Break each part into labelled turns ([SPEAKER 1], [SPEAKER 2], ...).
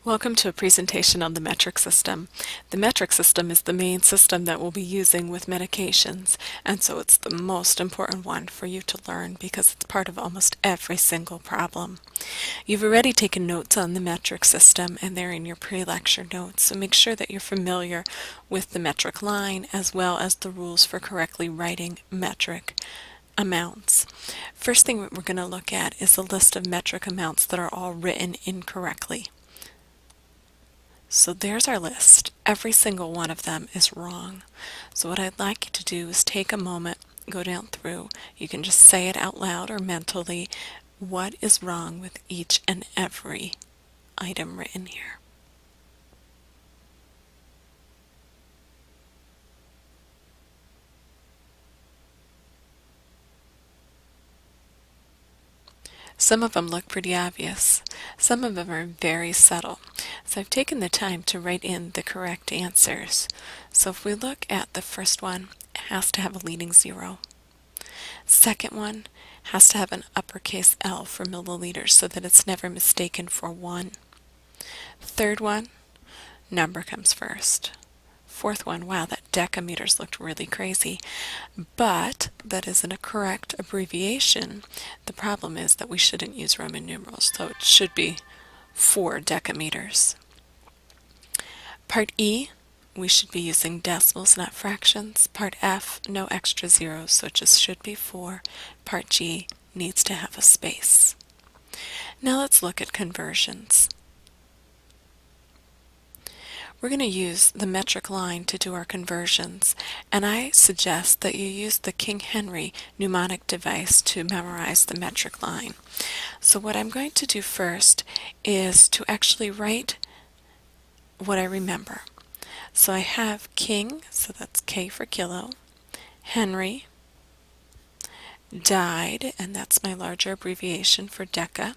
[SPEAKER 1] Welcome to a presentation on the metric system. The metric system is the main system that we'll be using with medications, and so it's the most important one for you to learn because it's part of almost every single problem. You've already taken notes on the metric system and they're in your pre-lecture notes, so make sure that you're familiar with the metric line as well as the rules for correctly writing metric amounts. First thing we're going to look at is a list of metric amounts that are all written incorrectly. So there's our list. Every single one of them is wrong. So what I'd like you to do is take a moment, go down through. You can just say it out loud or mentally what is wrong with each and every item written here. Some of them look pretty obvious. Some of them are very subtle. So I've taken the time to write in the correct answers. So if we look at the first one, it has to have a leading zero. Second one has to have an uppercase L for milliliters so that it's never mistaken for 1. Third one, number comes first. Fourth one, wow, that decameters looked really crazy, but that isn't a correct abbreviation. The problem is that we shouldn't use Roman numerals, so it should be 4 decameters. Part E, we should be using decimals, not fractions. Part F, no extra zeros, so it just should be 4. Part G needs to have a space. Now let's look at conversions. We're going to use the metric line to do our conversions, and I suggest that you use the King Henry mnemonic device to memorize the metric line. So what I'm going to do first is to actually write what I remember. So I have King, so that's K for kilo, Henry, died, and that's my larger abbreviation for deca,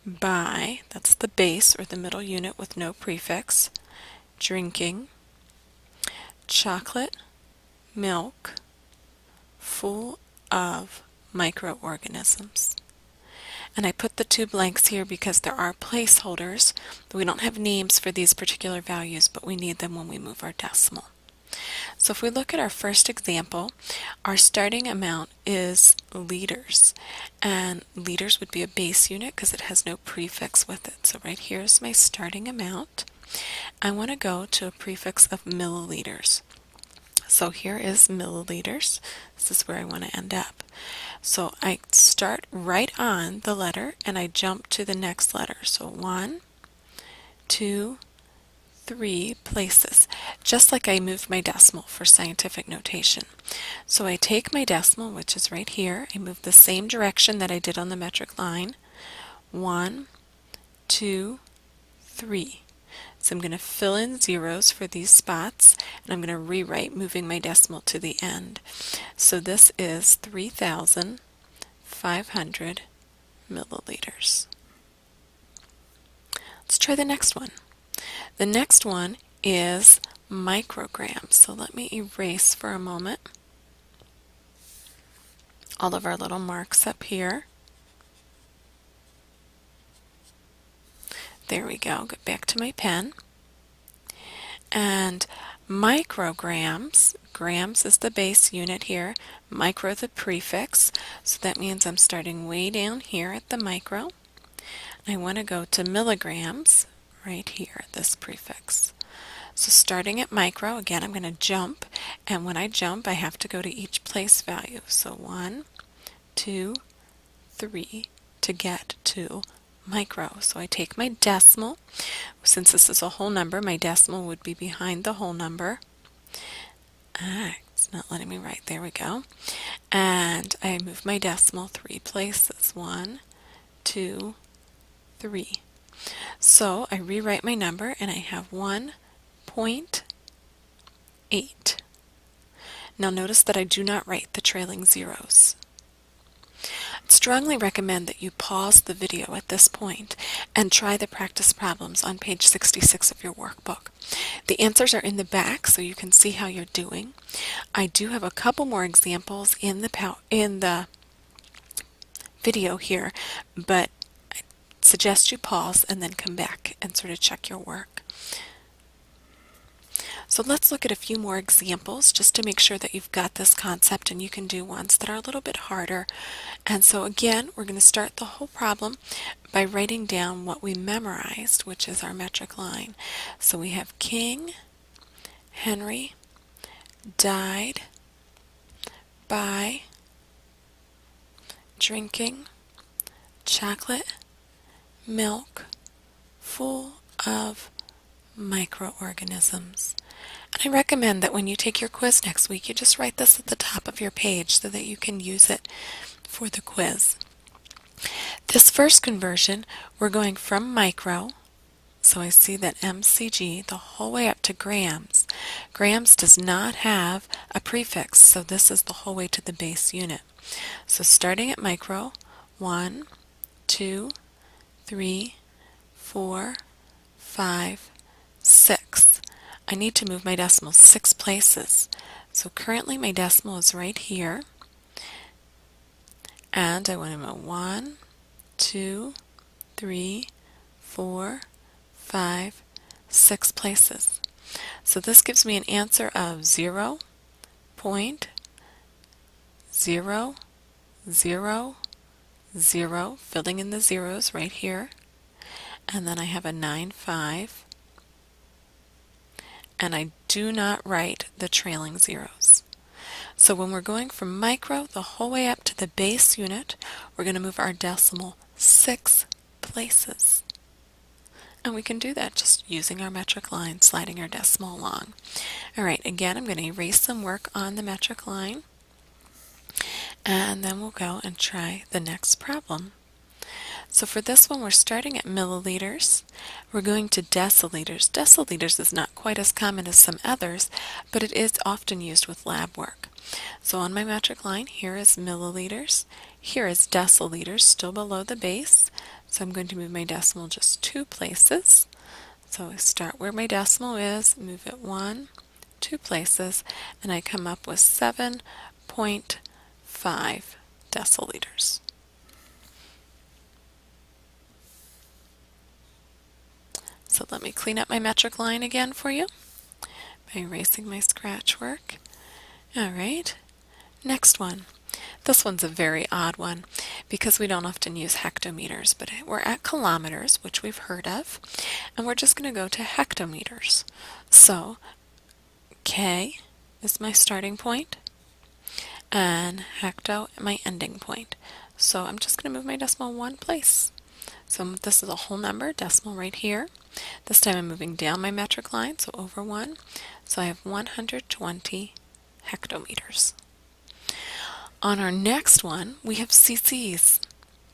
[SPEAKER 1] by, that's the base or the middle unit with no prefix, drinking, chocolate, milk, full of microorganisms. And I put the 2 blanks here because there are placeholders. We don't have names for these particular values, but we need them when we move our decimal. So if we look at our first example, our starting amount is liters, and liters would be a base unit because it has no prefix with it. So right here is my starting amount. I want to go to a prefix of milliliters. So here is milliliters. This is where I want to end up. So I start right on the letter and I jump to the next letter. So 1, 2, 3 places, just like I moved my decimal for scientific notation. So I take my decimal, which is right here, I move the same direction that I did on the metric line. 1, 2, 3. So I'm going to fill in zeros for these spots, and I'm going to rewrite moving my decimal to the end. So this is 3,500 milliliters. Let's try the next one. The next one is micrograms. So let me erase for a moment all of our little marks up here. There we go. Go back to my pen. And micrograms, grams is the base unit here, micro the prefix, so that means I'm starting way down here at the micro. I want to go to milligrams right here, this prefix. So starting at micro, again I'm going to jump, and when I jump I have to go to each place value. So 1, 2, 3 to get to micro. So I take my decimal. Since this is a whole number, my decimal would be behind the whole number. It's not letting me write. There we go. And I move my decimal 3 places. 1, 2, 3. So I rewrite my number and I have 1.8. Now notice that I do not write the trailing zeros. I'd strongly recommend that you pause the video at this point and try the practice problems on page 66 of your workbook. The answers are in the back so you can see how you're doing. I do have a couple more examples in the video here, but suggest you pause and then come back and sort of check your work. So let's look at a few more examples just to make sure that you've got this concept and you can do ones that are a little bit harder. And so again, we're going to start the whole problem by writing down what we memorized, which is our metric line. So we have King Henry died by drinking chocolate milk full of microorganisms. And I recommend that when you take your quiz next week, you just write this at the top of your page so that you can use it for the quiz. This first conversion, we're going from micro, so I see that mcg, the whole way up to grams. Grams does not have a prefix, so this is the whole way to the base unit. So starting at micro, 1, 2, 3, 4, 5, 6. I need to move my decimal 6 places. So currently my decimal is right here. And I want to move 1, 2, 3, 4, 5, 6 places. So this gives me an answer of 0.000, filling in the zeros right here. And then I have a 9.5. And I do not write the trailing zeros. So when we're going from micro the whole way up to the base unit, we're going to move our decimal 6 places. And we can do that just using our metric line, sliding our decimal along. All right, again, I'm going to erase some work on the metric line. And then we'll go and try the next problem. So for this one, we're starting at milliliters. We're going to deciliters. Deciliters is not quite as common as some others, but it is often used with lab work. So on my metric line, here is milliliters. Here is deciliters, still below the base. So I'm going to move my decimal just 2 places. So I start where my decimal is, move it 1, 2 places, and I come up with 7.5 deciliters. So let me clean up my metric line again for you by erasing my scratch work. All right, next one. This one's a very odd one because we don't often use hectometers, but we're at kilometers, which we've heard of, and we're just going to go to hectometers. So K is my starting point and hecto my ending point. So I'm just going to move my decimal 1 place. So this is a whole number, decimal right here. This time I'm moving down my metric line, so over 1. So I have 120 hectometers. On our next one, we have cc's.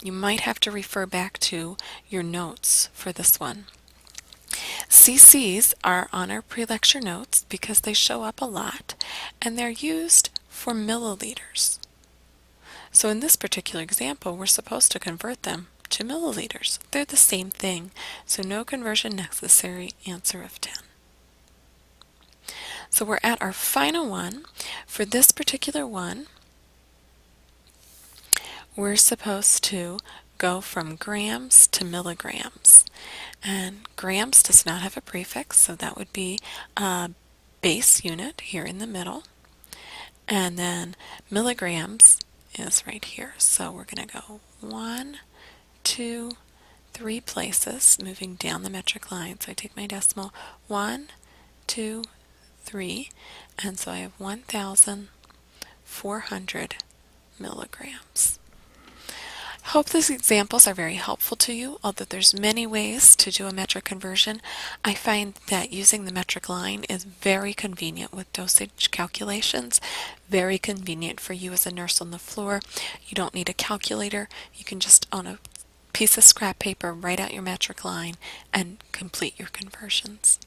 [SPEAKER 1] You might have to refer back to your notes for this one. cc's are on our pre-lecture notes because they show up a lot, and they're used for milliliters. So in this particular example, we're supposed to convert them to milliliters. They're the same thing, so no conversion necessary, answer of 10. So we're at our final one. For this particular one, we're supposed to go from grams to milligrams. And grams does not have a prefix, so that would be a base unit here in the middle. And then milligrams is right here. So we're going to go 1, 2, 3 places, moving down the metric line. So I take my decimal 1, 2, 3, and so I have 1,400 milligrams. I hope these examples are very helpful to you. Although there's many ways to do a metric conversion, I find that using the metric line is very convenient with dosage calculations, very convenient for you as a nurse on the floor. You don't need a calculator. You can just, on a piece of scrap paper, write out your metric line and complete your conversions.